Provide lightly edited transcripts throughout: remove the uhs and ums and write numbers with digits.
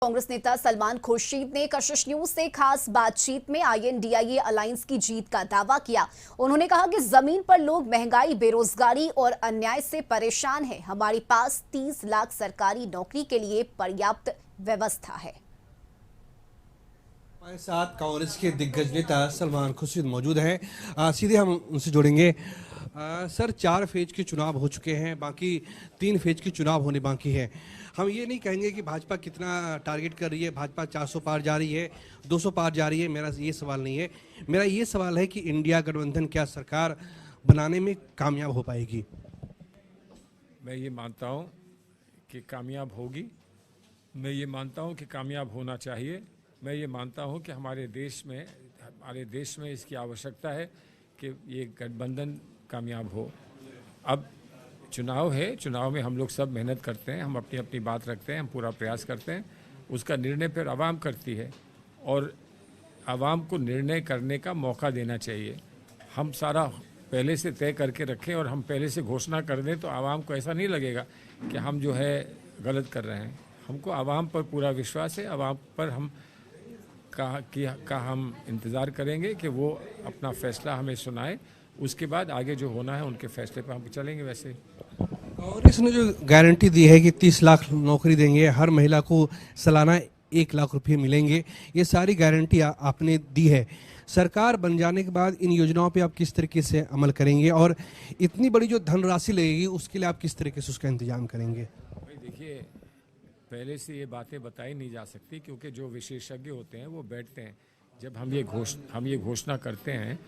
कांग्रेस नेता सलमान खुर्शीद ने कशिश न्यूज से खास बातचीत में INDIA अलायंस की जीत का दावा किया। उन्होंने कहा कि जमीन पर लोग महंगाई, बेरोजगारी और अन्याय से परेशान हैं। हमारे पास 30 लाख सरकारी नौकरी के लिए पर्याप्त व्यवस्था है। हमारे साथ कांग्रेस के दिग्गज नेता सलमान खुर्शीद मौजूद हैं। सीधे हम उनसे जोड़ेंगे। सर, 4 फेज के चुनाव हो चुके हैं, बाकी 3 फेज के चुनाव होने बाकी है। हम ये नहीं कहेंगे कि भाजपा कितना टारगेट कर रही है, भाजपा 400 पार जा रही है, 200 पार जा रही है। मेरा ये सवाल नहीं है। मेरा ये सवाल है कि इंडिया गठबंधन क्या सरकार बनाने में कामयाब हो पाएगी? मैं ये मानता हूँ कि कामयाब होगी। मैं ये मानता हूँ कि कामयाब होना चाहिए। मैं ये मानता हूँ कि हमारे देश में इसकी आवश्यकता है कि ये गठबंधन कामयाब हो। अब चुनाव है, चुनाव में हम लोग सब मेहनत करते हैं, हम अपनी अपनी बात रखते हैं, हम पूरा प्रयास करते हैं। उसका निर्णय फिर आवाम करती है और आवाम को निर्णय करने का मौका देना चाहिए। हम सारा पहले से तय करके रखें और हम पहले से घोषणा कर दें तो आवाम को ऐसा नहीं लगेगा कि हम जो है गलत कर रहे हैं। हमको आवाम पर पूरा विश्वास है। आवाम पर हम हम इंतज़ार करेंगे कि वो अपना फैसला हमें सुनाए। उसके बाद आगे जो होना है उनके फैसले पर हम चलेंगे। वैसे कांग्रेस ने जो गारंटी दी है कि 30 लाख नौकरी देंगे, हर महिला को सालाना 1 लाख रुपये मिलेंगे, ये सारी गारंटी आपने दी है। सरकार बन जाने के बाद इन योजनाओं पे आप किस तरीके से अमल करेंगे और इतनी बड़ी जो धनराशि लगेगी उसके लिए आप किस तरीके से उसका इंतजाम करेंगे? भाई देखिए, पहले से ये बातें बताई नहीं जा सकती क्योंकि जो विशेषज्ञ होते हैं वो बैठते हैं। जब हम ये घोषणा करते हैं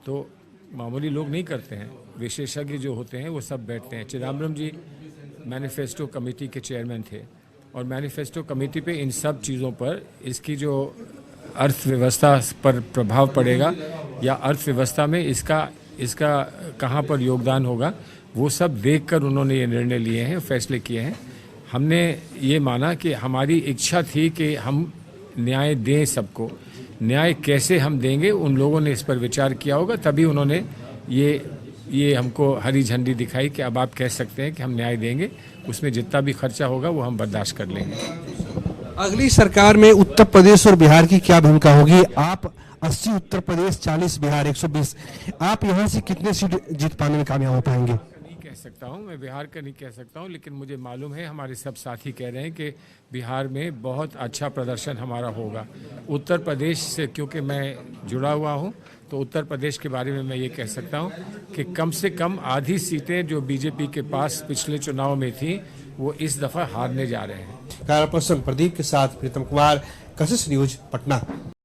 तो मामूली लोग नहीं करते हैं, विशेषज्ञ जो होते हैं वो सब बैठते हैं। चिदम्बरम जी मैनिफेस्टो कमेटी के चेयरमैन थे और मैनिफेस्टो कमेटी पे इन सब चीज़ों पर, इसकी जो अर्थव्यवस्था पर प्रभाव पड़ेगा या अर्थव्यवस्था में इसका कहाँ पर योगदान होगा, वो सब देखकर उन्होंने ये निर्णय लिए हैं, फैसले किए हैं। हमने ये माना कि हमारी इच्छा थी कि हम न्याय दें सबको। न्याय कैसे हम देंगे, उन लोगों ने इस पर विचार किया होगा, तभी उन्होंने ये हमको हरी झंडी दिखाई कि अब आप कह सकते हैं कि हम न्याय देंगे। उसमें जितना भी खर्चा होगा वो हम बर्दाश्त कर लेंगे। अगली सरकार में उत्तर प्रदेश और बिहार की क्या भूमिका होगी? आप 80 उत्तर प्रदेश, 40 बिहार, 120, आप यहाँ से कितने सीट जीत पाने में कामयाब हो पाएंगे? कह सकता हूँ, मैं बिहार का नहीं कह सकता हूँ, लेकिन मुझे मालूम है, हमारे सब साथी कह रहे हैं कि बिहार में बहुत अच्छा प्रदर्शन हमारा होगा। उत्तर प्रदेश से क्योंकि मैं जुड़ा हुआ हूँ तो उत्तर प्रदेश के बारे में मैं ये कह सकता हूँ कि कम से कम आधी सीटें जो बीजेपी के पास पिछले चुनाव में थी वो इस दफ़ा हारने जा रहे हैं। कैमरा पर्सन प्रदीप के साथ प्रीतम कुमार, कशिश न्यूज, पटना।